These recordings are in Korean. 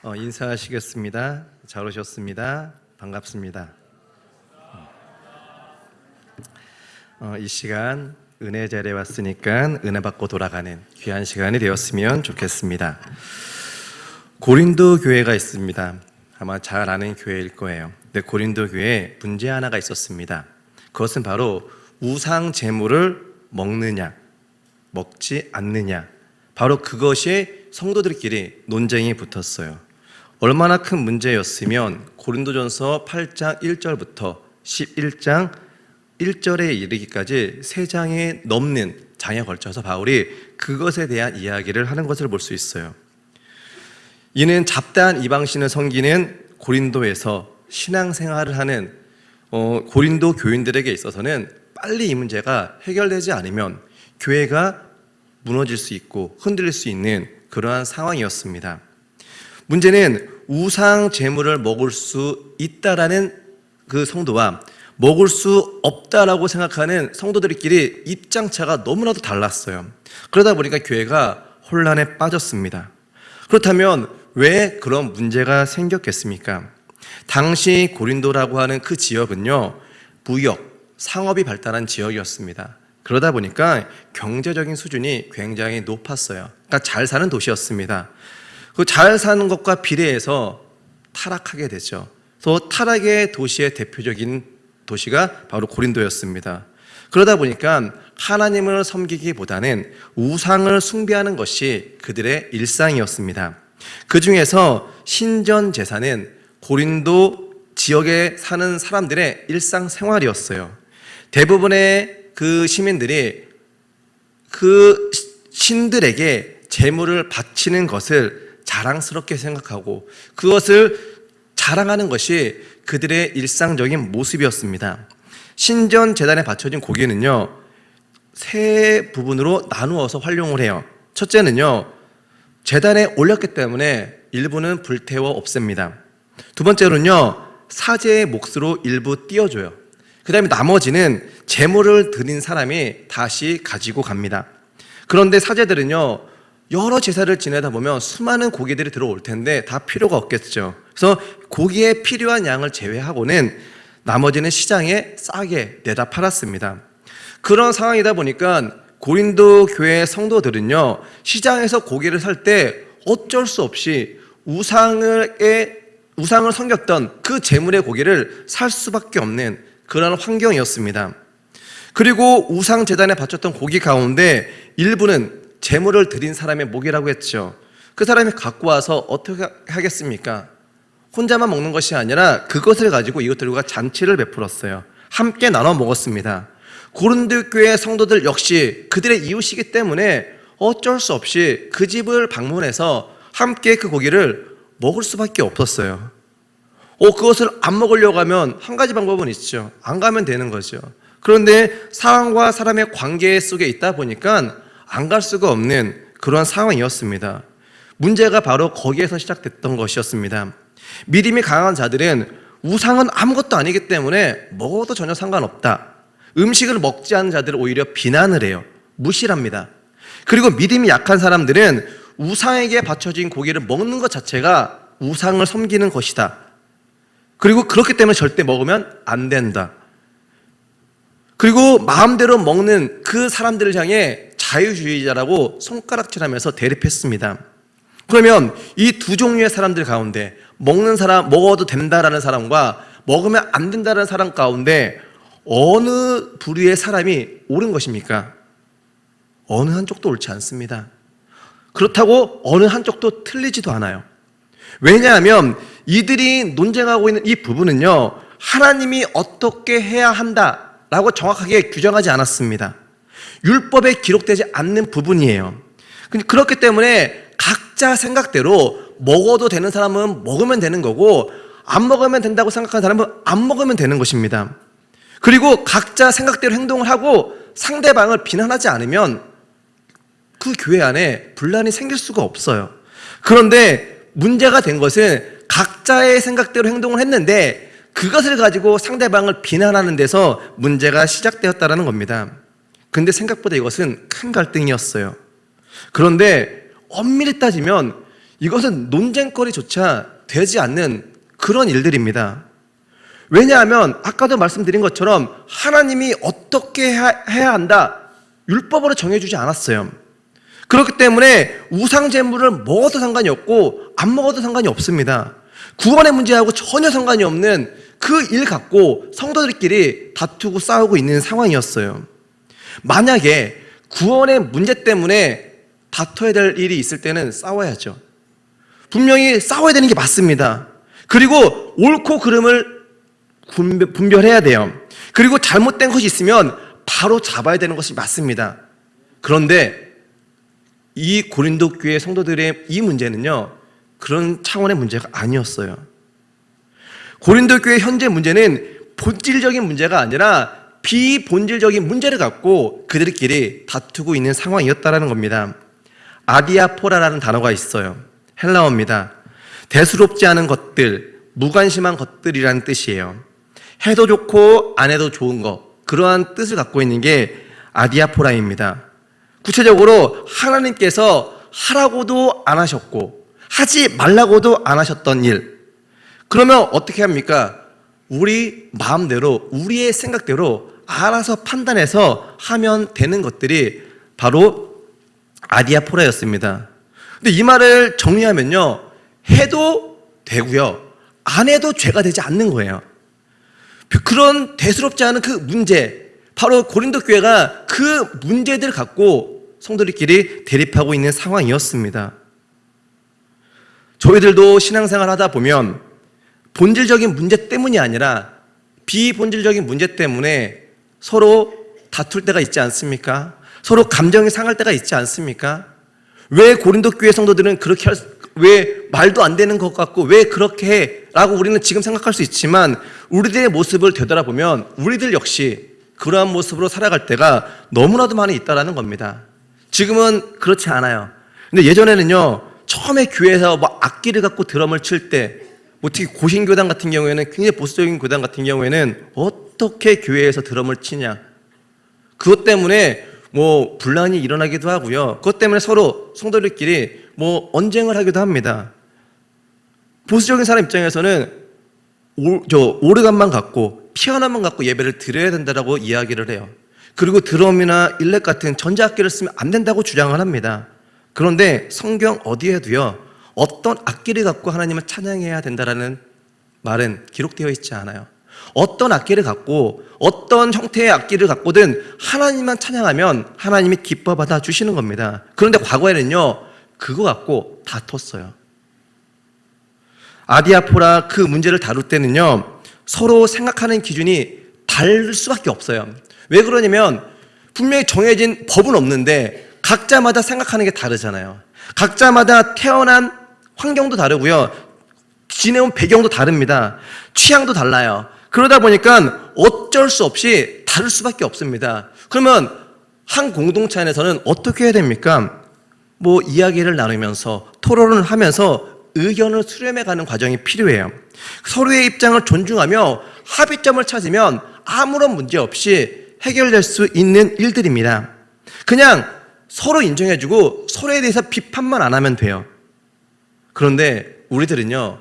인사하시겠습니다. 잘 오셨습니다. 반갑습니다. 이 시간 은혜 자리에 왔으니까 은혜 받고 돌아가는 귀한 시간이 되었으면 좋겠습니다. 고린도 교회가 있습니다. 아마 잘 아는 교회일 거예요. 근데 고린도 교회에 문제 하나가 있었습니다. 그것은 바로 우상 제물을 먹느냐 먹지 않느냐, 바로 그것이 성도들끼리 논쟁이 붙었어요. 얼마나 큰 문제였으면 고린도전서 8장 1절부터 11장 1절에 이르기까지 3장에 넘는 장에 걸쳐서 바울이 그것에 대한 이야기를 하는 것을 볼 수 있어요. 이는 잡다한 이방신을 섬기는 고린도에서 신앙생활을 하는 고린도 교인들에게 있어서는 빨리 이 문제가 해결되지 않으면 교회가 무너질 수 있고 흔들릴 수 있는 그러한 상황이었습니다. 문제는 우상 제물을 먹을 수 있다라는 그 성도와 먹을 수 없다라고 생각하는 성도들끼리 입장차가 너무나도 달랐어요. 그러다 보니까 교회가 혼란에 빠졌습니다. 그렇다면 왜 그런 문제가 생겼겠습니까? 당시 고린도라고 하는 그 지역은요, 무역, 상업이 발달한 지역이었습니다. 그러다 보니까 경제적인 수준이 굉장히 높았어요. 그러니까 잘 사는 도시였습니다. 그 잘 사는 것과 비례해서 타락하게 되죠. 그래서 타락의 도시의 대표적인 도시가 바로 고린도였습니다. 그러다 보니까 하나님을 섬기기보다는 우상을 숭배하는 것이 그들의 일상이었습니다. 그 중에서 신전 제사는 고린도 지역에 사는 사람들의 일상생활이었어요. 대부분의 그 시민들이 그 신들에게 제물을 바치는 것을 자랑스럽게 생각하고 그것을 자랑하는 것이 그들의 일상적인 모습이었습니다. 신전 제단에 바쳐진 고기는요, 3 부분으로 나누어서 활용을 해요. 첫째는요, 제단에 올렸기 때문에 일부는 불태워 없앱니다. 두 번째로는요, 사제의 몫으로 일부 띄워줘요. 그 다음에 나머지는 제물을 드린 사람이 다시 가지고 갑니다. 그런데 사제들은요, 여러 제사를 지내다 보면 수많은 고기들이 들어올 텐데 다 필요가 없겠죠. 그래서 고기에 필요한 양을 제외하고는 나머지는 시장에 싸게 내다 팔았습니다. 그런 상황이다 보니까 고린도 교회 성도들은요, 시장에서 고기를 살 때 어쩔 수 없이 우상을 섬겼던 그 제물의 고기를 살 수밖에 없는 그런 환경이었습니다. 그리고 우상 제단에 바쳤던 고기 가운데 일부는 제물을 드린 사람의 목이라고 했죠. 그 사람이 갖고 와서 어떻게 하겠습니까? 혼자만 먹는 것이 아니라 그것을 가지고 이것들과 잔치를 베풀었어요. 함께 나눠 먹었습니다. 고린도 교회 성도들 역시 그들의 이웃이기 때문에 어쩔 수 없이 그 집을 방문해서 함께 그 고기를 먹을 수밖에 없었어요. 그것을 안 먹으려고 하면 한 가지 방법은 있죠. 안 가면 되는 거죠. 그런데 사람과 사람의 관계 속에 있다 보니까 안 갈 수가 없는 그러한 상황이었습니다. 문제가 바로 거기에서 시작됐던 것이었습니다. 믿음이 강한 자들은 우상은 아무것도 아니기 때문에 먹어도 전혀 상관없다. 음식을 먹지 않은 자들을 오히려 비난을 해요. 무시를 합니다. 그리고 믿음이 약한 사람들은 우상에게 바쳐진 고기를 먹는 것 자체가 우상을 섬기는 것이다. 그리고 그렇기 때문에 절대 먹으면 안 된다. 그리고 마음대로 먹는 그 사람들을 향해 자유주의자라고 손가락질하면서 대립했습니다. 그러면 이 두 종류의 사람들 가운데 먹는 사람, 먹어도 된다라는 사람과 먹으면 안 된다라는 사람 가운데 어느 부류의 사람이 옳은 것입니까? 어느 한쪽도 옳지 않습니다. 그렇다고 어느 한쪽도 틀리지도 않아요. 왜냐하면 이들이 논쟁하고 있는 이 부분은요, 하나님이 어떻게 해야 한다라고 정확하게 규정하지 않았습니다. 율법에 기록되지 않는 부분이에요. 그렇기 때문에 각자 생각대로 먹어도 되는 사람은 먹으면 되는 거고 안 먹으면 된다고 생각하는 사람은 안 먹으면 되는 것입니다. 그리고 각자 생각대로 행동을 하고 상대방을 비난하지 않으면 그 교회 안에 분란이 생길 수가 없어요. 그런데 문제가 된 것은 각자의 생각대로 행동을 했는데 그것을 가지고 상대방을 비난하는 데서 문제가 시작되었다는 겁니다. 근데 생각보다 이것은 큰 갈등이었어요. 그런데 엄밀히 따지면 이것은 논쟁거리조차 되지 않는 그런 일들입니다. 왜냐하면 아까도 말씀드린 것처럼 하나님이 어떻게 해야 한다, 율법으로 정해주지 않았어요. 그렇기 때문에 우상 제물을 먹어도 상관이 없고 안 먹어도 상관이 없습니다. 구원의 문제하고 전혀 상관이 없는 그 일 갖고 성도들끼리 다투고 싸우고 있는 상황이었어요. 만약에 구원의 문제 때문에 다퉈야 될 일이 있을 때는 싸워야죠. 분명히 싸워야 되는 게 맞습니다. 그리고 옳고 그름을 분별해야 돼요. 그리고 잘못된 것이 있으면 바로 잡아야 되는 것이 맞습니다. 그런데 이 고린도 교회 성도들의 이 문제는요, 그런 차원의 문제가 아니었어요. 고린도 교회 현재 문제는 본질적인 문제가 아니라 비본질적인 문제를 갖고 그들끼리 다투고 있는 상황이었다는 겁니다. 아디아포라라는 단어가 있어요. 헬라어입니다. 대수롭지 않은 것들, 무관심한 것들이라는 뜻이에요. 해도 좋고 안 해도 좋은 것, 그러한 뜻을 갖고 있는 게 아디아포라입니다. 구체적으로 하나님께서 하라고도 안 하셨고 하지 말라고도 안 하셨던 일, 그러면 어떻게 합니까? 우리 마음대로, 우리의 생각대로 알아서 판단해서 하면 되는 것들이 바로 아디아포라였습니다. 근데 이 말을 정리하면요, 해도 되고요, 안 해도 죄가 되지 않는 거예요. 그런 대수롭지 않은 그 문제, 바로 고린도 교회가 그 문제들을 갖고 성도들끼리 대립하고 있는 상황이었습니다. 저희들도 신앙생활 하다 보면 본질적인 문제 때문이 아니라 비본질적인 문제 때문에 서로 다툴 때가 있지 않습니까? 서로 감정이 상할 때가 있지 않습니까? 왜 고린도 교회 성도들은 그렇게 왜 말도 안 되는 것 같고 왜 그렇게 해? 라고 우리는 지금 생각할 수 있지만 우리들의 모습을 되돌아보면 우리들 역시 그러한 모습으로 살아갈 때가 너무나도 많이 있다는 겁니다. 지금은 그렇지 않아요. 근데 예전에는요, 처음에 교회에서 뭐 악기를 갖고 드럼을 칠 때, 특히 고신교단 같은 경우에는, 굉장히 보수적인 교단 같은 경우에는 어떻게 교회에서 드럼을 치냐, 그것 때문에 뭐 분란이 일어나기도 하고요. 그것 때문에 서로 성도들끼리 뭐 언쟁을 하기도 합니다. 보수적인 사람 입장에서는 오르간만 갖고 피아노만 갖고 예배를 드려야 된다라고 이야기를 해요. 그리고 드럼이나 일렉 같은 전자악기를 쓰면 안 된다고 주장을 합니다. 그런데 성경 어디에도요, 어떤 악기를 갖고 하나님을 찬양해야 된다라는 말은 기록되어 있지 않아요. 어떤 악기를 갖고 어떤 형태의 악기를 갖고든 하나님만 찬양하면 하나님이 기뻐 받아 주시는 겁니다. 그런데 과거에는요, 그거 갖고 다퉜어요. 아디아포라 그 문제를 다룰 때는요, 서로 생각하는 기준이 다를 수밖에 없어요. 왜 그러냐면 분명히 정해진 법은 없는데 각자마다 생각하는 게 다르잖아요. 각자마다 태어난 환경도 다르고요, 지내온 배경도 다릅니다. 취향도 달라요. 그러다 보니까 어쩔 수 없이 다를 수밖에 없습니다. 그러면 한 공동체 안에서는 어떻게 해야 됩니까? 뭐 이야기를 나누면서 토론을 하면서 의견을 수렴해가는 과정이 필요해요. 서로의 입장을 존중하며 합의점을 찾으면 아무런 문제 없이 해결될 수 있는 일들입니다. 그냥 서로 인정해주고 서로에 대해서 비판만 안 하면 돼요. 그런데 우리들은요,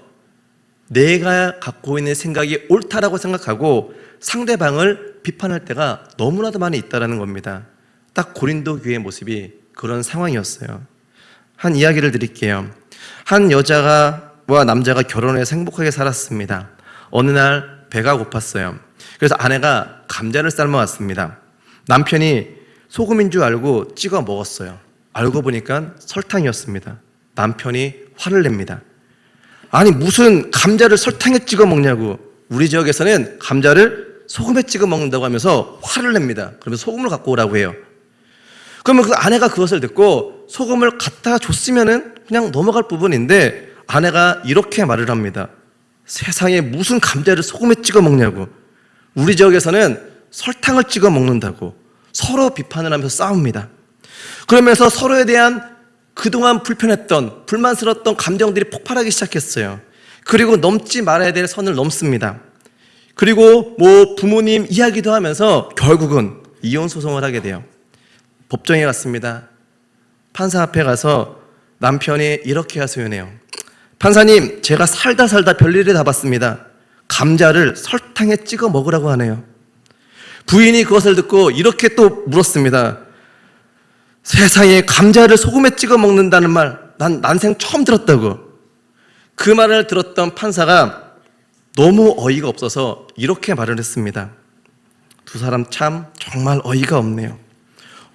내가 갖고 있는 생각이 옳다라고 생각하고 상대방을 비판할 때가 너무나도 많이 있다는 겁니다. 딱 고린도 교회의 모습이 그런 상황이었어요. 한 이야기를 드릴게요. 한 여자와 남자가 결혼해서 행복하게 살았습니다. 어느 날 배가 고팠어요. 그래서 아내가 감자를 삶아왔습니다. 남편이 소금인 줄 알고 찍어 먹었어요. 알고 보니까 설탕이었습니다. 남편이 화를 냅니다. 아니, 무슨 감자를 설탕에 찍어 먹냐고. 우리 지역에서는 감자를 소금에 찍어 먹는다고 하면서 화를 냅니다. 그러면서 소금을 갖고 오라고 해요. 그러면 그 아내가 그것을 듣고 소금을 갖다 줬으면은 그냥 넘어갈 부분인데 아내가 이렇게 말을 합니다. 세상에 무슨 감자를 소금에 찍어 먹냐고. 우리 지역에서는 설탕을 찍어 먹는다고. 서로 비판을 하면서 싸웁니다. 그러면서 서로에 대한 그동안 불편했던, 불만스러웠던 감정들이 폭발하기 시작했어요. 그리고 넘지 말아야 될 선을 넘습니다. 그리고 뭐 부모님 이야기도 하면서 결국은 이혼 소송을 하게 돼요. 법정에 갔습니다. 판사 앞에 가서 남편이 이렇게 하소연해요. 판사님, 제가 살다 별일을 다 봤습니다. 감자를 설탕에 찍어 먹으라고 하네요. 부인이 그것을 듣고 이렇게 또 물었습니다. 세상에 감자를 소금에 찍어 먹는다는 말, 난 난생 처음 들었다고. 그 말을 들었던 판사가 너무 어이가 없어서 이렇게 말을 했습니다. 두 사람 참 정말 어이가 없네요.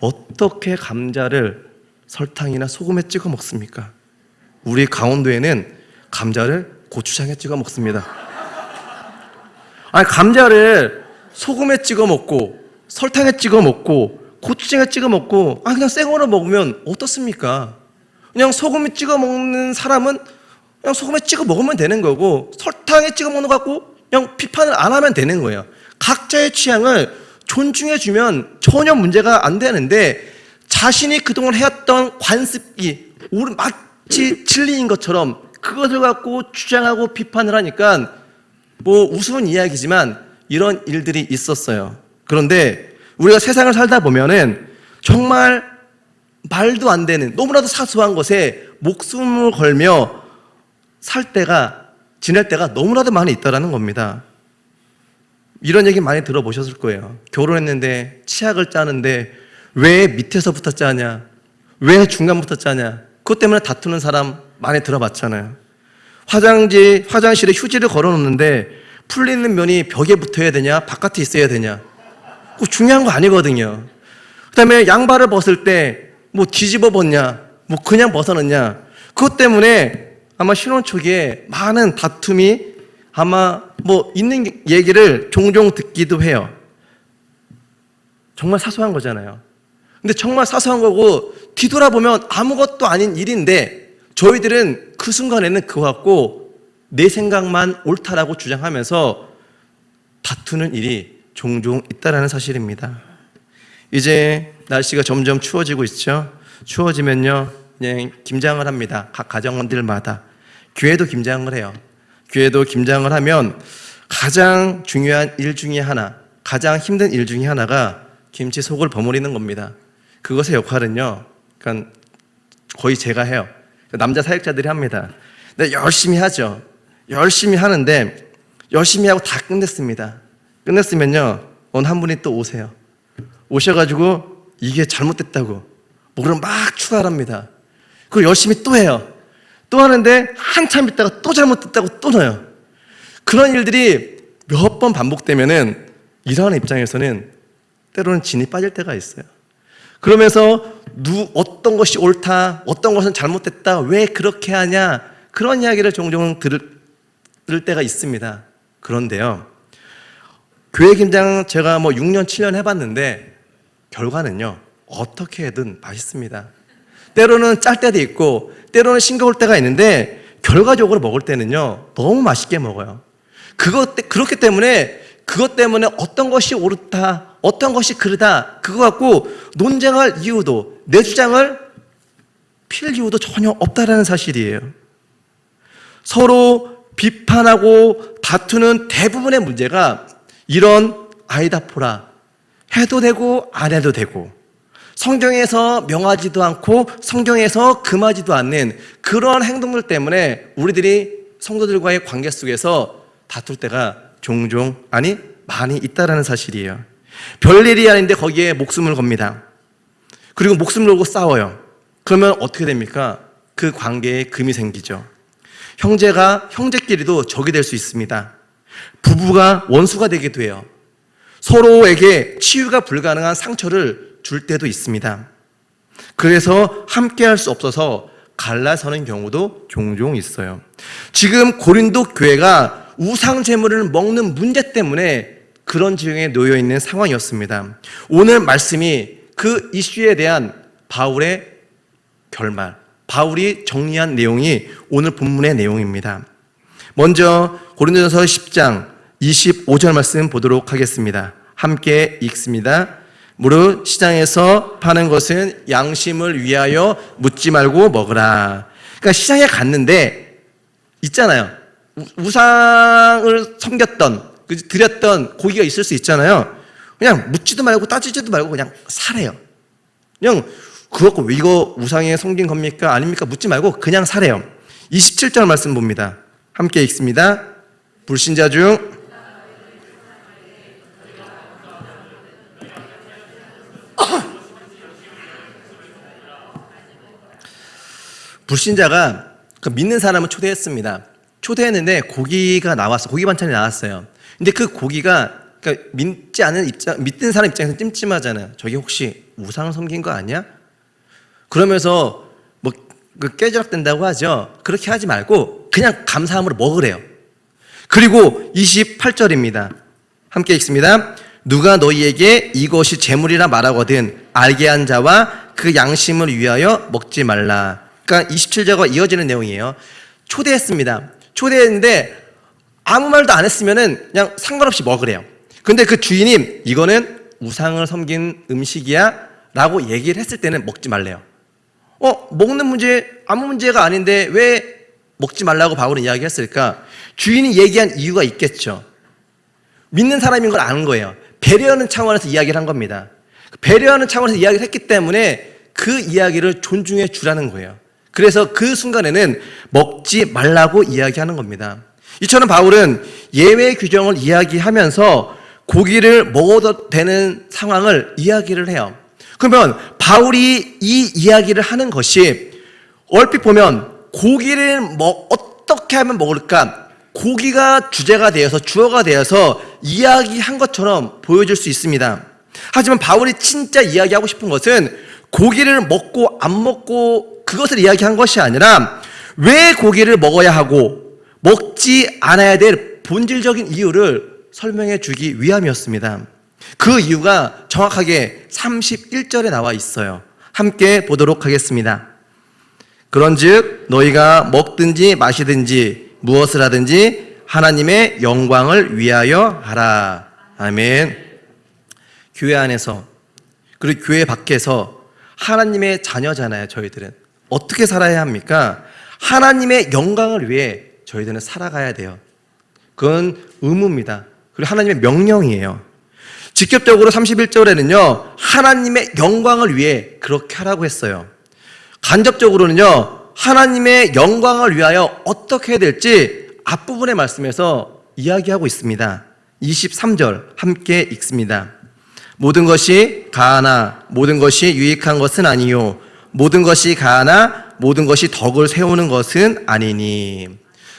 어떻게 감자를 설탕이나 소금에 찍어 먹습니까? 우리 강원도에는 감자를 고추장에 찍어 먹습니다. 아니, 감자를 소금에 찍어 먹고 설탕에 찍어 먹고 고추장에 찍어 먹고 그냥 생으로 먹으면 어떻습니까? 그냥 소금에 찍어 먹는 사람은 그냥 소금에 찍어 먹으면 되는 거고, 설탕에 찍어 먹는 거 갖고 그냥 비판을 안 하면 되는 거예요. 각자의 취향을 존중해 주면 전혀 문제가 안 되는데, 자신이 그동안 해왔던 관습이 마치 진리인 것처럼 그것을 갖고 주장하고 비판을 하니까 뭐 우스운 이야기지만 이런 일들이 있었어요. 그런데 우리가 세상을 살다 보면은 정말 말도 안 되는 너무나도 사소한 것에 목숨을 걸며 지낼 때가 너무나도 많이 있다라는 겁니다. 이런 얘기 많이 들어보셨을 거예요. 결혼했는데 치약을 짜는데 왜 밑에서부터 짜냐? 왜 중간부터 짜냐? 그것 때문에 다투는 사람 많이 들어봤잖아요. 화장실에 휴지를 걸어놓는데 풀리는 면이 벽에 붙어야 되냐? 바깥에 있어야 되냐? 그거 중요한 거 아니거든요. 그 다음에 양말을 벗을 때 뭐 뒤집어 벗냐? 뭐 그냥 벗어놓냐? 그것 때문에 아마 신혼 초기에 많은 다툼이 아마 뭐 있는 얘기를 종종 듣기도 해요. 정말 사소한 거잖아요. 근데 정말 사소한 거고 뒤돌아보면 아무것도 아닌 일인데 저희들은 그 순간에는 그거 갖고 내 생각만 옳다라고 주장하면서 다투는 일이 종종 있다라는 사실입니다. 이제 날씨가 점점 추워지고 있죠. 추워지면요 그냥 김장을 합니다. 각 가정들마다. 교회도 김장을 해요. 교회도 김장을 하면 가장 중요한 일 중에 하나, 가장 힘든 일 중에 하나가 김치 속을 버무리는 겁니다. 그것의 역할은요, 그러니까 거의 제가 해요. 남자 사역자들이 합니다. 근데 열심히 하죠. 열심히 하는데 열심히 하고 다 끝냈습니다. 끝냈으면요, 어느 한 분이 또 오세요. 오셔가지고 이게 잘못됐다고 뭐를 막 추가를 합니다. 그리고 열심히 또 해요. 또 하는데 한참 있다가 또 잘못됐다고 또 넣어요. 그런 일들이 몇 번 반복되면은 일하는 입장에서는 때로는 진이 빠질 때가 있어요. 그러면서 어떤 것이 옳다, 어떤 것은 잘못됐다, 왜 그렇게 하냐, 그런 이야기를 종종 들을 때가 있습니다. 그런데요, 교회 김장 제가 뭐 6년, 7년 해봤는데 결과는요, 어떻게든 맛있습니다. 때로는 짤 때도 있고 때로는 싱거울 때가 있는데 결과적으로 먹을 때는요 너무 맛있게 먹어요. 그렇기 때문에 그것 때문에 어떤 것이 옳다, 어떤 것이 그르다, 그거 갖고 논쟁할 이유도, 내 주장을 필 이유도 전혀 없다라는 사실이에요. 서로 비판하고 다투는 대부분의 문제가 이런 아이다포라, 해도 되고 안 해도 되고 성경에서 명하지도 않고 성경에서 금하지도 않는 그런 행동들 때문에 우리들이 성도들과의 관계 속에서 다툴 때가 종종, 아니 많이 있다라는 사실이에요. 별일이 아닌데 거기에 목숨을 겁니다. 그리고 목숨을 걸고 싸워요. 그러면 어떻게 됩니까? 그 관계에 금이 생기죠. 형제가 형제끼리도 적이 될 수 있습니다. 부부가 원수가 되기도 해요. 서로에게 치유가 불가능한 상처를 줄 때도 있습니다. 그래서 함께할 수 없어서 갈라서는 경우도 종종 있어요. 지금 고린도 교회가 우상 제물을 먹는 문제 때문에 그런 지경에 놓여 있는 상황이었습니다. 오늘 말씀이 그 이슈에 대한 바울의 결말, 바울이 정리한 내용이 오늘 본문의 내용입니다. 먼저 고린도전서 10장 25절 말씀 보도록 하겠습니다. 함께 읽습니다. 무릇 시장에서 파는 것은 양심을 위하여 묻지 말고 먹으라. 그러니까 시장에 갔는데 있잖아요. 우상을 섬겼던, 드렸던 고기가 있을 수 있잖아요. 그냥 묻지도 말고 따지지도 말고 그냥 사래요. 그냥 그렇고 왜 이거 우상에 섬긴 겁니까? 아닙니까? 묻지 말고 그냥 사래요. 27절 말씀 봅니다. 함께 읽습니다. 불신자 중 불신자가 그 믿는 사람을 초대했습니다. 초대했는데 고기가 나왔어. 고기 반찬이 나왔어요. 근데 그 고기가 그러니까 믿는 사람 입장에서 찜찜하잖아요. 저게 혹시 우상을 섬긴 거 아니야? 그러면서 뭐 깨지락 된다고 하죠. 그렇게 하지 말고 그냥 감사함으로 먹으래요. 그리고 28절입니다. 함께 읽습니다. 누가 너희에게 이것이 재물이라 말하거든 알게 한 자와 그 양심을 위하여 먹지 말라. 그러니까 27절과 이어지는 내용이에요. 초대했습니다. 초대했는데 아무 말도 안 했으면은 그냥 상관없이 먹으래요. 근데 그 주인이 이거는 우상을 섬긴 음식이야 라고 얘기를 했을 때는 먹지 말래요. 먹는 문제 아무 문제가 아닌데 왜 먹지 말라고 바울은 이야기했을까? 주인이 얘기한 이유가 있겠죠. 믿는 사람인 걸 아는 거예요. 배려하는 차원에서 이야기를 한 겁니다. 배려하는 차원에서 이야기를 했기 때문에 그 이야기를 존중해 주라는 거예요. 그래서 그 순간에는 먹지 말라고 이야기하는 겁니다. 이처럼 바울은 예외 규정을 이야기하면서 고기를 먹어도 되는 상황을 이야기를 해요. 그러면 바울이 이 이야기를 하는 것이 얼핏 보면 고기를 어떻게 하면 먹을까? 고기가 주제가 되어서 주어가 되어서 이야기한 것처럼 보여줄 수 있습니다. 하지만 바울이 진짜 이야기하고 싶은 것은 고기를 먹고 안 먹고 그것을 이야기한 것이 아니라 왜 고기를 먹어야 하고 먹지 않아야 될 본질적인 이유를 설명해 주기 위함이었습니다. 그 이유가 정확하게 31절에 나와 있어요. 함께 보도록 하겠습니다. 그런즉 너희가 먹든지 마시든지 무엇을 하든지 하나님의 영광을 위하여 하라. 아멘. 교회 안에서 그리고 교회 밖에서 하나님의 자녀잖아요. 저희들은 어떻게 살아야 합니까? 하나님의 영광을 위해 저희들은 살아가야 돼요. 그건 의무입니다. 그리고 하나님의 명령이에요. 직접적으로 31절에는요 하나님의 영광을 위해 그렇게 하라고 했어요. 간접적으로는요 하나님의 영광을 위하여 어떻게 해야 될지 앞부분의 말씀에서 이야기하고 있습니다. 23절 함께 읽습니다. 모든 것이 가하나 모든 것이 유익한 것은 아니요 모든 것이 가하나 모든 것이 덕을 세우는 것은 아니니.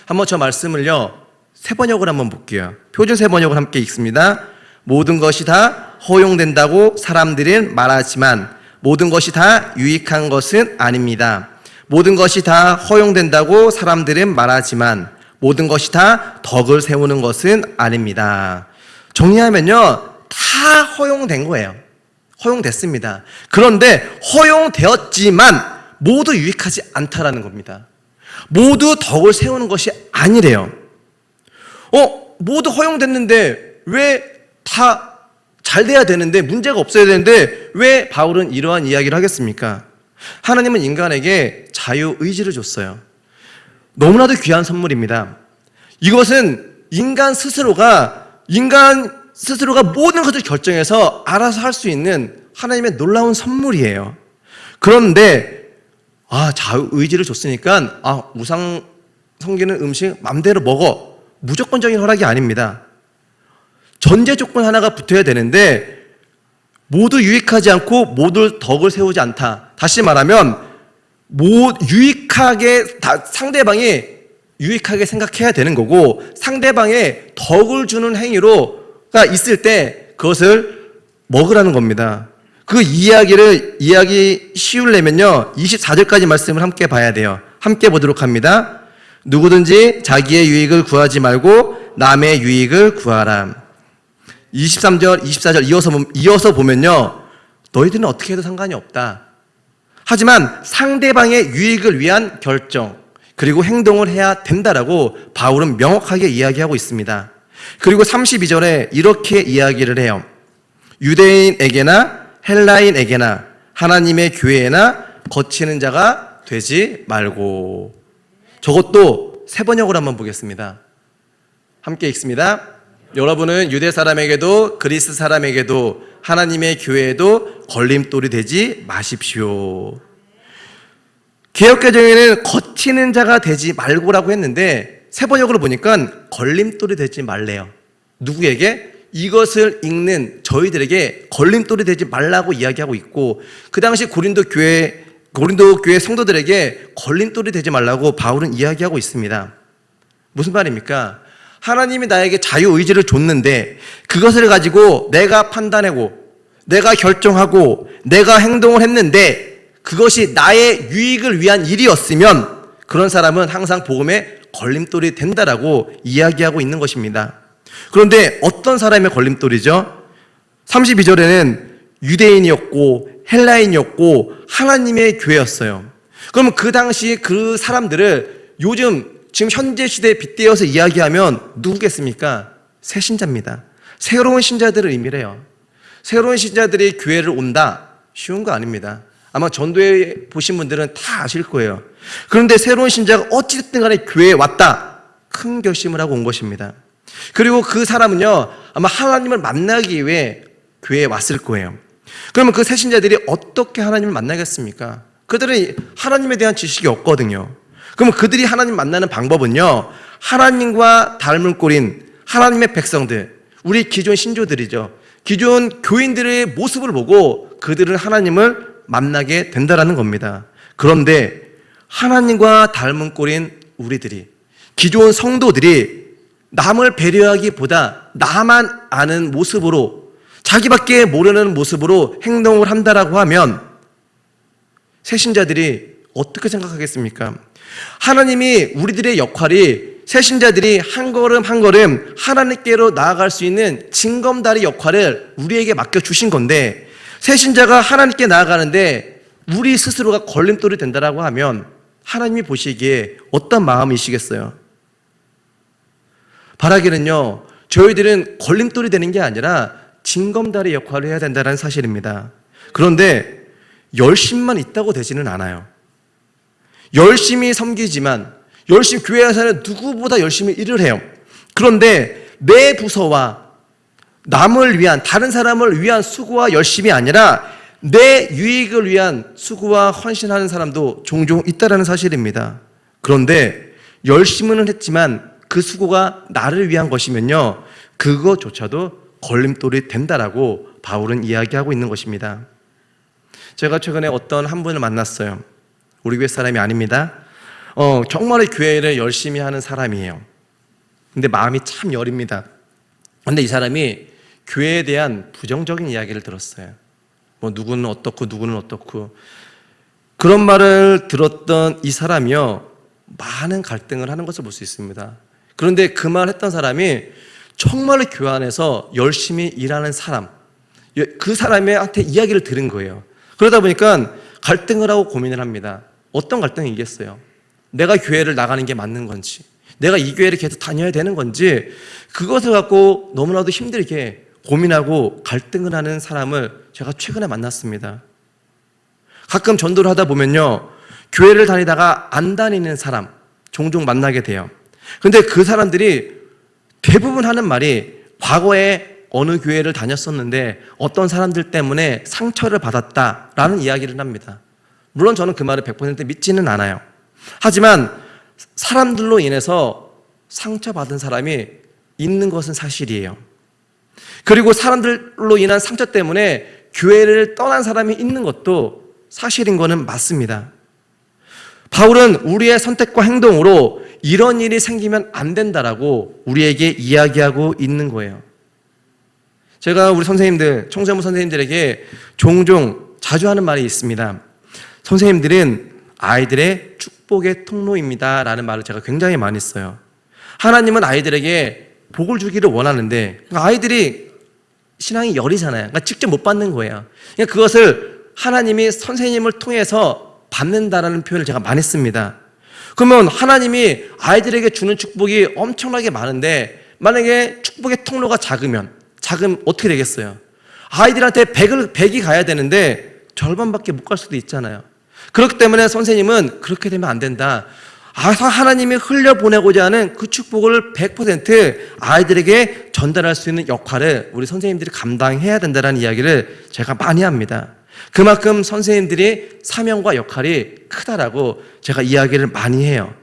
한번 저 말씀을요 세번역을 한번 볼게요. 표준 세번역을 함께 읽습니다. 모든 것이 다 허용된다고 사람들은 말하지만 모든 것이 다 유익한 것은 아닙니다. 모든 것이 다 허용된다고 사람들은 말하지만 모든 것이 다 덕을 세우는 것은 아닙니다. 정리하면요 다 허용된 거예요. 허용됐습니다. 그런데 허용되었지만 모두 유익하지 않다라는 겁니다. 모두 덕을 세우는 것이 아니래요. 모두 허용됐는데 왜 다 잘 돼야 되는데 문제가 없어야 되는데 왜 바울은 이러한 이야기를 하겠습니까? 하나님은 인간에게 자유의지를 줬어요. 너무나도 귀한 선물입니다. 이것은 인간 스스로가 모든 것을 결정해서 알아서 할 수 있는 하나님의 놀라운 선물이에요. 그런데 자유의지를 줬으니까 우상 섬기는 음식 맘대로 먹어. 무조건적인 허락이 아닙니다. 전제 조건 하나가 붙어야 되는데 모두 유익하지 않고 모두 덕을 세우지 않다. 다시 말하면 상대방이 유익하게 생각해야 되는 거고 상대방에 덕을 주는 행위로가 있을 때 그것을 먹으라는 겁니다. 그 이야기 쉬우려면요 24절까지 말씀을 함께 봐야 돼요. 함께 보도록 합니다. 누구든지 자기의 유익을 구하지 말고 남의 유익을 구하라. 23절, 24절 이어서 보면요 너희들은 어떻게 해도 상관이 없다. 하지만 상대방의 유익을 위한 결정 그리고 행동을 해야 된다라고 바울은 명확하게 이야기하고 있습니다. 그리고 32절에 이렇게 이야기를 해요. 유대인에게나 헬라인에게나 하나님의 교회에나 거치는 자가 되지 말고. 저것도 세번역으로 한번 보겠습니다. 함께 읽습니다. 여러분은 유대 사람에게도 그리스 사람에게도 하나님의 교회에도 걸림돌이 되지 마십시오. 개역개정에는 거치는 자가 되지 말고라고 했는데 세번역으로 보니까 걸림돌이 되지 말래요. 누구에게? 이것을 읽는 저희들에게 걸림돌이 되지 말라고 이야기하고 있고, 그 당시 고린도 교회 성도들에게 걸림돌이 되지 말라고 바울은 이야기하고 있습니다. 무슨 말입니까? 하나님이 나에게 자유의지를 줬는데 그것을 가지고 내가 판단하고 내가 결정하고 내가 행동을 했는데 그것이 나의 유익을 위한 일이었으면 그런 사람은 항상 복음에 걸림돌이 된다라고 이야기하고 있는 것입니다. 그런데 어떤 사람의 걸림돌이죠? 32절에는 유대인이었고 헬라인이었고 하나님의 교회였어요. 그러면 그 당시 그 사람들을 요즘 지금 현재 시대에 빗대어서 이야기하면 누구겠습니까? 새 신자입니다. 새로운 신자들을 의미해요. 새로운 신자들이 교회를 온다? 쉬운 거 아닙니다. 아마 전도회 보신 분들은 다 아실 거예요. 그런데 새로운 신자가 어찌됐든 간에 교회에 왔다. 큰 결심을 하고 온 것입니다. 그리고 그 사람은요, 아마 하나님을 만나기 위해 교회에 왔을 거예요. 그러면 그 새 신자들이 어떻게 하나님을 만나겠습니까? 그들은 하나님에 대한 지식이 없거든요. 그러면 그들이 하나님 만나는 방법은요, 하나님과 닮은 꼴인 하나님의 백성들, 우리 기존 신조들이죠. 기존 교인들의 모습을 보고 그들은 하나님을 만나게 된다라는 겁니다. 그런데 하나님과 닮은 꼴인 우리들이, 기존 성도들이 남을 배려하기보다 나만 아는 모습으로, 자기밖에 모르는 모습으로 행동을 한다라고 하면 새신자들이 어떻게 생각하겠습니까? 하나님이 우리들의 역할이, 새신자들이 한 걸음 한 걸음 하나님께로 나아갈 수 있는 징검다리 역할을 우리에게 맡겨주신 건데, 새신자가 하나님께 나아가는데 우리 스스로가 걸림돌이 된다라고 하면 하나님이 보시기에 어떤 마음이시겠어요? 바라기는요, 저희들은 걸림돌이 되는 게 아니라 징검다리 역할을 해야 된다는 사실입니다. 그런데 열심만 있다고 되지는 않아요. 열심히 섬기지만, 열심히 교회에서는 누구보다 열심히 일을 해요. 그런데 내 부서와 남을 위한, 다른 사람을 위한 수고와 열심이 아니라 내 유익을 위한 수고와 헌신하는 사람도 종종 있다는 사실입니다. 그런데 열심은 했지만 그 수고가 나를 위한 것이면요, 그것조차도 걸림돌이 된다라고 바울은 이야기하고 있는 것입니다. 제가 최근에 어떤 한 분을 만났어요. 우리 교회 사람이 아닙니다. 정말 교회를 열심히 하는 사람이에요. 근데 마음이 참 여립니다. 근데 이 사람이 교회에 대한 부정적인 이야기를 들었어요. 뭐 누구는 어떻고 누구는 어떻고, 그런 말을 들었던 이 사람이요, 많은 갈등을 하는 것을 볼 수 있습니다. 그런데 그 말 했던 사람이 정말로 교회 안에서 열심히 일하는 사람, 그 사람한테 이야기를 들은 거예요. 그러다 보니까 갈등을 하고 고민을 합니다. 어떤 갈등이겠어요? 내가 교회를 나가는 게 맞는 건지, 내가 이 교회를 계속 다녀야 되는 건지, 그것을 갖고 너무나도 힘들게 고민하고 갈등을 하는 사람을 제가 최근에 만났습니다. 가끔 전도를 하다 보면요, 교회를 다니다가 안 다니는 사람 종종 만나게 돼요. 그런데 그 사람들이 대부분 하는 말이 과거에 어느 교회를 다녔었는데 어떤 사람들 때문에 상처를 받았다라는 이야기를 합니다. 물론 저는 그 말을 100% 믿지는 않아요. 하지만 사람들로 인해서 상처받은 사람이 있는 것은 사실이에요. 그리고 사람들로 인한 상처 때문에 교회를 떠난 사람이 있는 것도 사실인 거는 맞습니다. 바울은 우리의 선택과 행동으로 이런 일이 생기면 안 된다라고 우리에게 이야기하고 있는 거예요. 제가 우리 선생님들, 청소년부 선생님들에게 종종 자주 하는 말이 있습니다. 선생님들은 아이들의 축복의 통로입니다 라는 말을 제가 굉장히 많이 써요. 하나님은 아이들에게 복을 주기를 원하는데 아이들이 신앙이 열이잖아요. 그러니까 직접 못 받는 거예요. 그러니까 그것을 하나님이 선생님을 통해서 받는다라는 표현을 제가 많이 씁니다. 그러면 하나님이 아이들에게 주는 축복이 엄청나게 많은데 만약에 축복의 통로가 작으면 어떻게 되겠어요? 아이들한테 100이 가야 되는데 절반밖에 못 갈 수도 있잖아요. 그렇기 때문에 선생님은 그렇게 되면 안 된다. 하나님이 흘려보내고자 하는 그 축복을 100% 아이들에게 전달할 수 있는 역할을 우리 선생님들이 감당해야 된다는 이야기를 제가 많이 합니다. 그만큼 선생님들이 사명과 역할이 크다라고 제가 이야기를 많이 해요.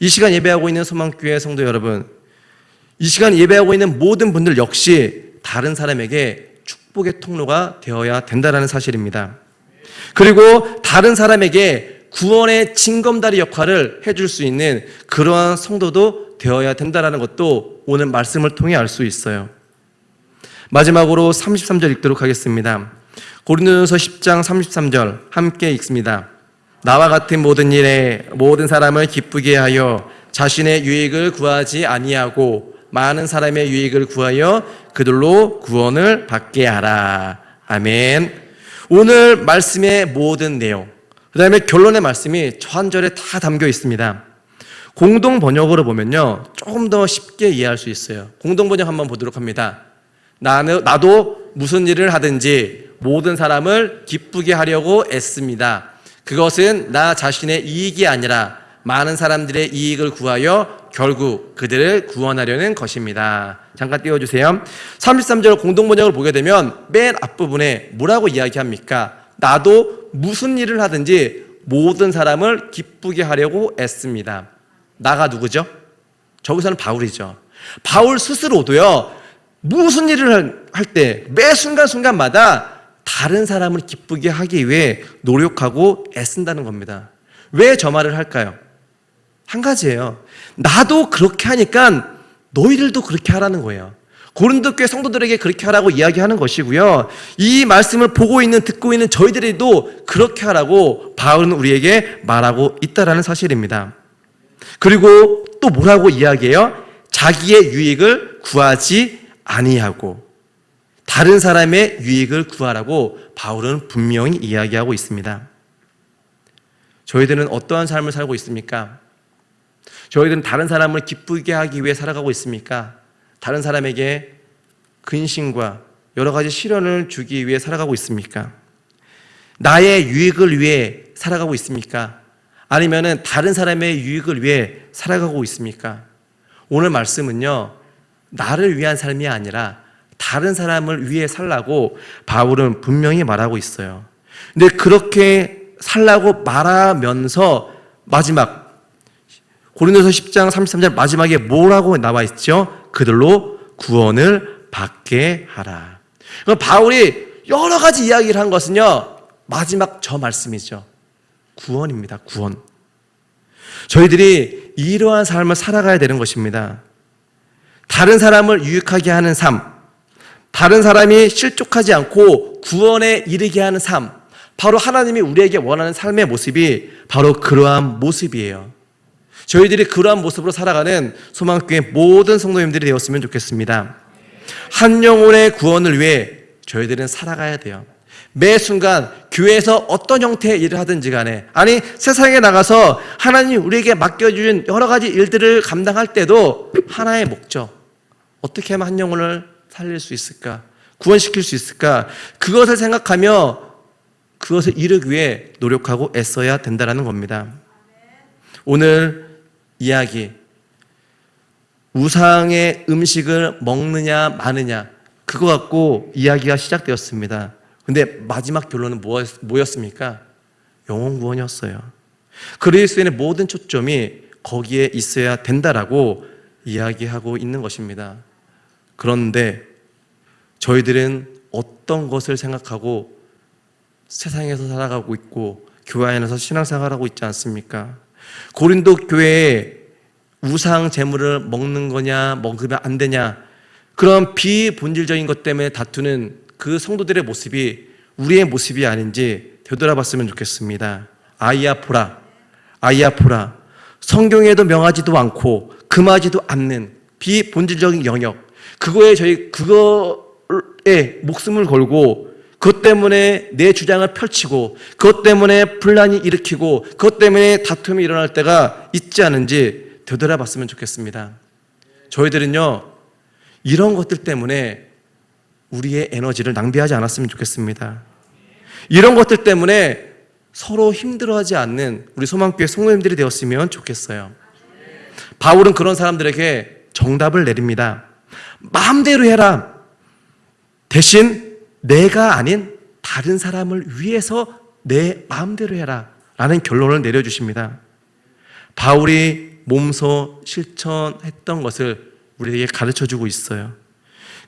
이 시간 예배하고 있는 소망교회 성도 여러분, 이 시간 예배하고 있는 모든 분들 역시 다른 사람에게 축복의 통로가 되어야 된다는 사실입니다. 그리고 다른 사람에게 구원의 징검다리 역할을 해줄 수 있는 그러한 성도도 되어야 된다는 것도 오늘 말씀을 통해 알 수 있어요. 마지막으로 33절 읽도록 하겠습니다. 고린도전서 10장 33절 함께 읽습니다. 나와 같은 모든 일에 모든 사람을 기쁘게 하여 자신의 유익을 구하지 아니하고 많은 사람의 유익을 구하여 그들로 구원을 받게 하라. 아멘. 오늘 말씀의 모든 내용, 그 다음에 결론의 말씀이 저 한 절에 다 담겨 있습니다. 공동 번역으로 보면요, 조금 더 쉽게 이해할 수 있어요. 공동 번역 한번 보도록 합니다. 나도 무슨 일을 하든지 모든 사람을 기쁘게 하려고 애씁니다. 그것은 나 자신의 이익이 아니라 많은 사람들의 이익을 구하여 결국 그들을 구원하려는 것입니다. 잠깐 띄워주세요. 33절 공동 번역을 보게 되면 맨 앞부분에 뭐라고 이야기합니까? 나도 무슨 일을 하든지 모든 사람을 기쁘게 하려고 애씁니다. 나가 누구죠? 저기서는 바울이죠. 바울 스스로도요, 무슨 일을 할 때 매 순간순간마다 다른 사람을 기쁘게 하기 위해 노력하고 애쓴다는 겁니다. 왜 저 말을 할까요? 한 가지예요. 나도 그렇게 하니까 너희들도 그렇게 하라는 거예요. 고린도 교회 성도들에게 그렇게 하라고 이야기하는 것이고요. 이 말씀을 보고 있는, 듣고 있는 저희들도 그렇게 하라고 바울은 우리에게 말하고 있다는 사실입니다. 그리고 또 뭐라고 이야기해요? 자기의 유익을 구하지 아니하고 다른 사람의 유익을 구하라고 바울은 분명히 이야기하고 있습니다. 저희들은 어떠한 삶을 살고 있습니까? 저희들은 다른 사람을 기쁘게 하기 위해 살아가고 있습니까? 다른 사람에게 근심과 여러 가지 시련을 주기 위해 살아가고 있습니까? 나의 유익을 위해 살아가고 있습니까? 아니면은 다른 사람의 유익을 위해 살아가고 있습니까? 오늘 말씀은요, 나를 위한 삶이 아니라 다른 사람을 위해 살라고 바울은 분명히 말하고 있어요. 근데 그렇게 살라고 말하면서 마지막 고린도서 10장 33절 마지막에 뭐라고 나와 있죠? 그들로 구원을 받게 하라. 그럼 바울이 여러 가지 이야기를 한 것은요, 마지막 저 말씀이죠. 구원입니다. 구원. 저희들이 이러한 삶을 살아가야 되는 것입니다. 다른 사람을 유익하게 하는 삶, 다른 사람이 실족하지 않고 구원에 이르게 하는 삶, 바로 하나님이 우리에게 원하는 삶의 모습이 바로 그러한 모습이에요. 저희들이 그러한 모습으로 살아가는 소망교회 모든 성도님들이 되었으면 좋겠습니다. 한 영혼의 구원을 위해 저희들은 살아가야 돼요. 매 순간 교회에서 어떤 형태의 일을 하든지 간에, 아니 세상에 나가서 하나님이 우리에게 맡겨준 여러 가지 일들을 감당할 때도 하나의 목적, 어떻게 하면 한 영혼을 살릴 수 있을까, 구원시킬 수 있을까, 그것을 생각하며 그것을 이루기 위해 노력하고 애써야 된다는 겁니다. 오늘 이야기, 우상의 음식을 먹느냐 마느냐, 그거 갖고 이야기가 시작되었습니다. 근데 마지막 결론은 뭐였습니까? 영혼 구원이었어요. 그리스도인의 모든 초점이 거기에 있어야 된다라고 이야기하고 있는 것입니다. 그런데 저희들은 어떤 것을 생각하고 세상에서 살아가고 있고 교회 안에서 신앙생활하고 있지 않습니까? 고린도 교회에 우상 제물을 먹는 거냐 먹으면 안 되냐, 그런 비본질적인 것 때문에 다투는 그 성도들의 모습이 우리의 모습이 아닌지 되돌아봤으면 좋겠습니다. 아이아포라, 성경에도 명하지도 않고 금하지도 않는 비본질적인 영역, 그거에 목숨을 걸고 그것 때문에 내 주장을 펼치고 그것 때문에 분란이 일으키고 그것 때문에 다툼이 일어날 때가 있지 않은지 되돌아봤으면 좋겠습니다. 저희들은요, 이런 것들 때문에 우리의 에너지를 낭비하지 않았으면 좋겠습니다. 이런 것들 때문에 서로 힘들어하지 않는 우리 소망교회 성도님들이 되었으면 좋겠어요. 바울은 그런 사람들에게 정답을 내립니다. 마음대로 해라. 대신 내가 아닌 다른 사람을 위해서 내 마음대로 해라 라는 결론을 내려주십니다. 바울이 몸소 실천했던 것을 우리에게 가르쳐주고 있어요.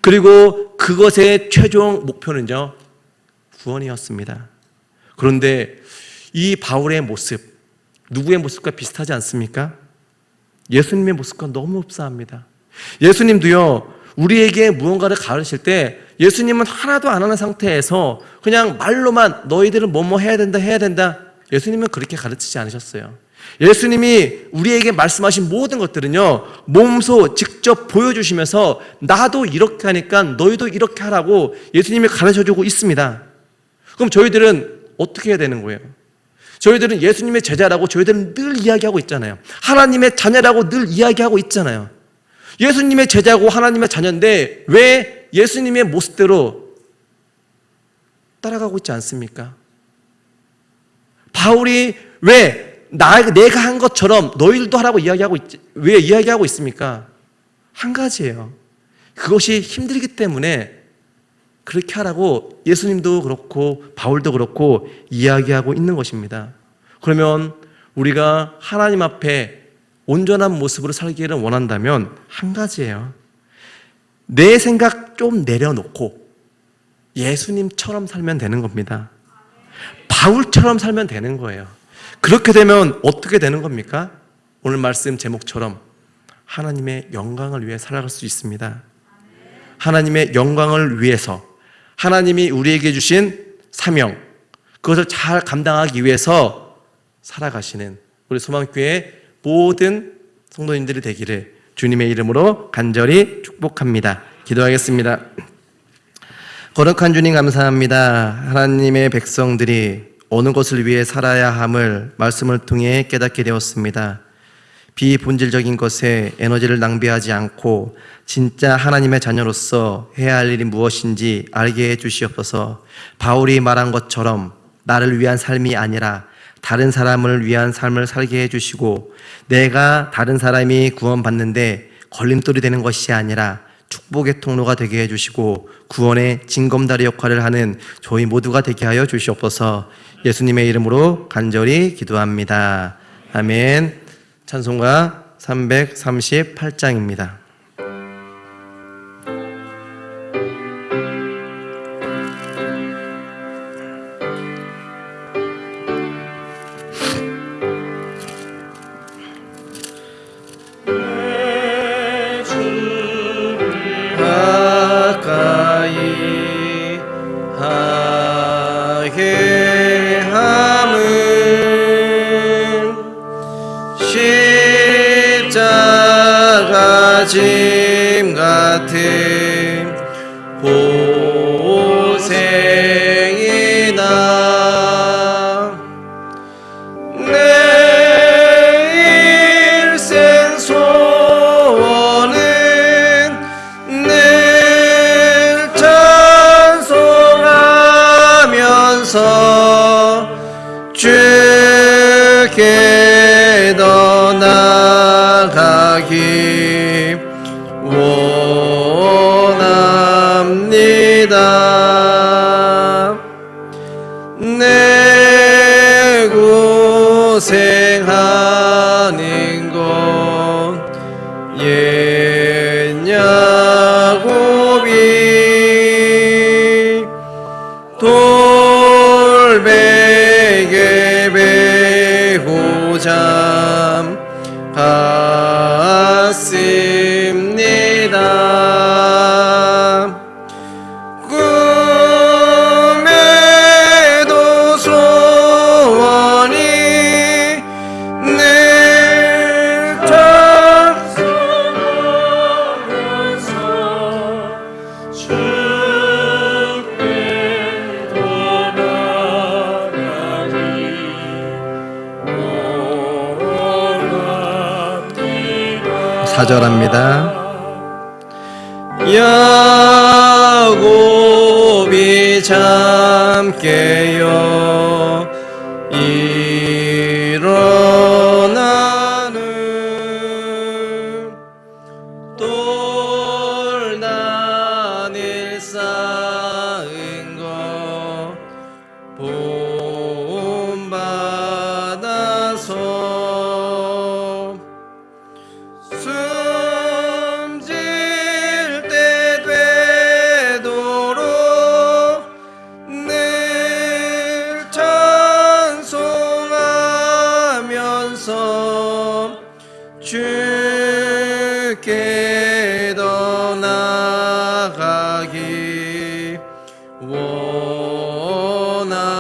그리고 그것의 최종 목표는요, 구원이었습니다. 그런데 이 바울의 모습, 누구의 모습과 비슷하지 않습니까? 예수님의 모습과 너무 흡사합니다. 예수님도요, 우리에게 무언가를 가르칠 때 예수님은 하나도 안 하는 상태에서 그냥 말로만 너희들은 뭐뭐 해야 된다. 예수님은 그렇게 가르치지 않으셨어요. 예수님이 우리에게 말씀하신 모든 것들은요, 몸소 직접 보여주시면서 나도 이렇게 하니까 너희도 이렇게 하라고 예수님이 가르쳐주고 있습니다. 그럼 저희들은 어떻게 해야 되는 거예요? 저희들은 예수님의 제자라고 저희들은 늘 이야기하고 있잖아요. 하나님의 자녀라고 늘 이야기하고 있잖아요. 예수님의 제자고 하나님의 자녀인데 왜 예수님의 모습대로 따라가고 있지 않습니까? 바울이 왜 내가 한 것처럼 너희들도 하라고 왜 이야기하고 있습니까? 한 가지예요. 그것이 힘들기 때문에 그렇게 하라고 예수님도 그렇고 바울도 그렇고 이야기하고 있는 것입니다. 그러면 우리가 하나님 앞에 온전한 모습으로 살기를 원한다면 한 가지예요. 내 생각 좀 내려놓고 예수님처럼 살면 되는 겁니다. 바울처럼 살면 되는 거예요. 그렇게 되면 어떻게 되는 겁니까? 오늘 말씀 제목처럼 하나님의 영광을 위해 살아갈 수 있습니다. 하나님의 영광을 위해서 하나님이 우리에게 주신 사명, 그것을 잘 감당하기 위해서 살아가시는 우리 소망교회 모든 성도님들이 되기를 주님의 이름으로 간절히 축복합니다. 기도하겠습니다. 거룩한 주님 감사합니다. 하나님의 백성들이 어느 것을 위해 살아야 함을 말씀을 통해 깨닫게 되었습니다. 비본질적인 것에 에너지를 낭비하지 않고 진짜 하나님의 자녀로서 해야 할 일이 무엇인지 알게 해 주시옵소서. 바울이 말한 것처럼 나를 위한 삶이 아니라 다른 사람을 위한 삶을 살게 해주시고 내가 다른 사람이 구원받는데 걸림돌이 되는 것이 아니라 축복의 통로가 되게 해주시고 구원의 징검다리 역할을 하는 저희 모두가 되게 하여 주시옵소서. 예수님의 이름으로 간절히 기도합니다. 아멘. 찬송가 338장입니다. 짐 같은 고생이나 내 일생 소원은 늘 찬송하면서 주께 더 나아가기 원합니다. 내 고생하는 건 옛 야곱이 돌베개 베고 잠 갔습니다. 꿈에도 소원이 늘 찬송하면서 주께 더 나아가기 원합니다. 사절합니다. 야곱이 잠 깨어 돌단을 쌓은 것 본받아서 숨질 때 되도록 늘 찬송하면서 주께 더 나아가기 원합니다.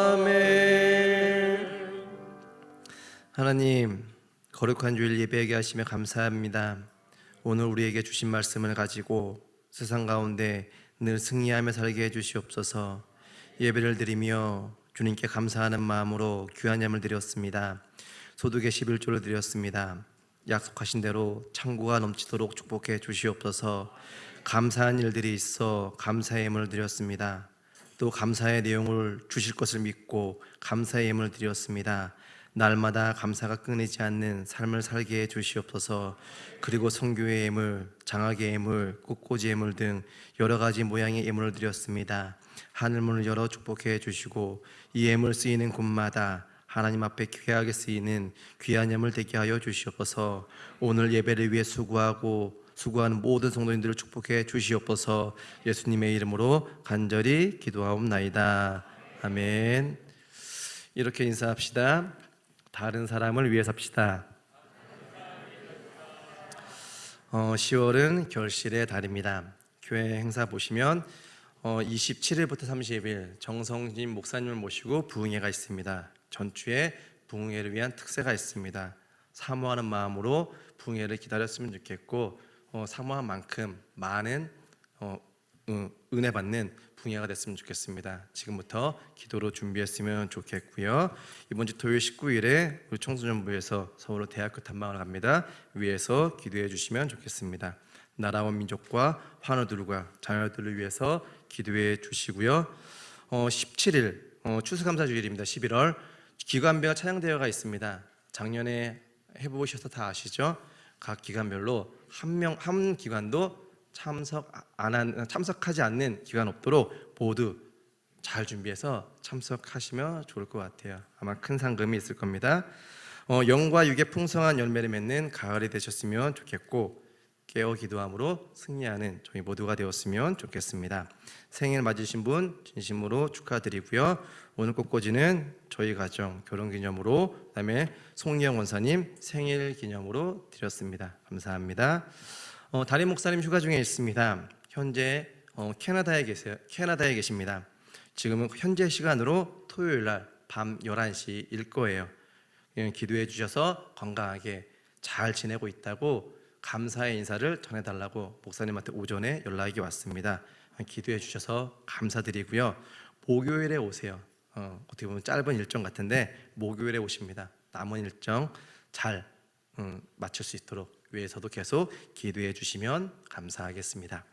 아멘. 하나님, 거룩한 주일 예배하게 하시며 감사합니다. 오늘 우리에게 주신 말씀을 가지고 세상 가운데 늘 승리하며 살게 해주시옵소서. 예배를 드리며 주님께 감사하는 마음으로 귀한 예물 드렸습니다. 소득의 11조를 드렸습니다. 약속하신 대로 창고가 넘치도록 축복해 주시옵소서. 감사한 일들이 있어 감사의 예물을 드렸습니다. 또 감사의 내용을 주실 것을 믿고 감사의 예물을 드렸습니다. 날마다 감사가 끊이지 않는 삶을 살게 해 주시옵소서. 그리고 선교의 예물, 장학의 예물, 꽃꽂이 예물 등 여러 가지 모양의 예물을 드렸습니다. 하늘문을 열어 축복해 주시고 이 예물 쓰이는 곳마다 하나님 앞에 귀하게 쓰이는 귀한 예물 되게 하여 주시옵소서. 오늘 예배를 위해 수고하는 모든 성도님들을 축복해 주시옵소서. 예수님의 이름으로 간절히 기도하옵나이다. 아멘. 이렇게 인사합시다. 다른 사람을 위해 삽시다. 10월은 결실의 달입니다. 교회 행사 보시면 27일부터 30일 정성진 목사님을 모시고 부흥회가 있습니다. 전주에 부흥회를 위한 특세가 있습니다. 사모하는 마음으로 부흥회를 기다렸으면 좋겠고 사모한 만큼 많은 은혜 받는 부흥회가 됐으면 좋겠습니다. 지금부터 기도로 준비했으면 좋겠고요. 이번 주 토요일 19일에 우리 청소년부에서 서울로 대학교 탐방을 갑니다. 위에서 기도해 주시면 좋겠습니다. 나라와 민족과 환우들과 자녀들을 위해서 기도해 주시고요. 17일 추수감사주일입니다. 11월 기관별 찬양대회가 있습니다. 작년에 해보셔서 다 아시죠? 각 기관별로 한 기관도 참석하지 않는 기관 없도록 모두 잘 준비해서 참석하시면 좋을 것 같아요. 아마 큰 상금이 있을 겁니다. 영과 육의 풍성한 열매를 맺는 가을이 되셨으면 좋겠고 깨어 기도함으로 승리하는 저희 모두가 되었으면 좋겠습니다. 생일 맞으신 분 진심으로 축하드리고요. 오늘 꽃꽂이는 저희 가정 결혼기념으로, 그다음에 송희영 원사님 생일 기념으로 드렸습니다. 감사합니다. 담임 목사님 휴가 중에 있습니다. 현재 캐나다에 계십니다. 지금은 현재 시간으로 토요일 날 밤 11시일 거예요. 기도해 주셔서 건강하게 잘 지내고 있다고 감사의 인사를 전해달라고 목사님한테 오전에 연락이 왔습니다. 기도해 주셔서 감사드리고요. 목요일에 오세요. 어떻게 보면 짧은 일정 같은데 목요일에 오십니다. 남은 일정 잘 마칠 수 있도록 위에서도 계속 기도해 주시면 감사하겠습니다.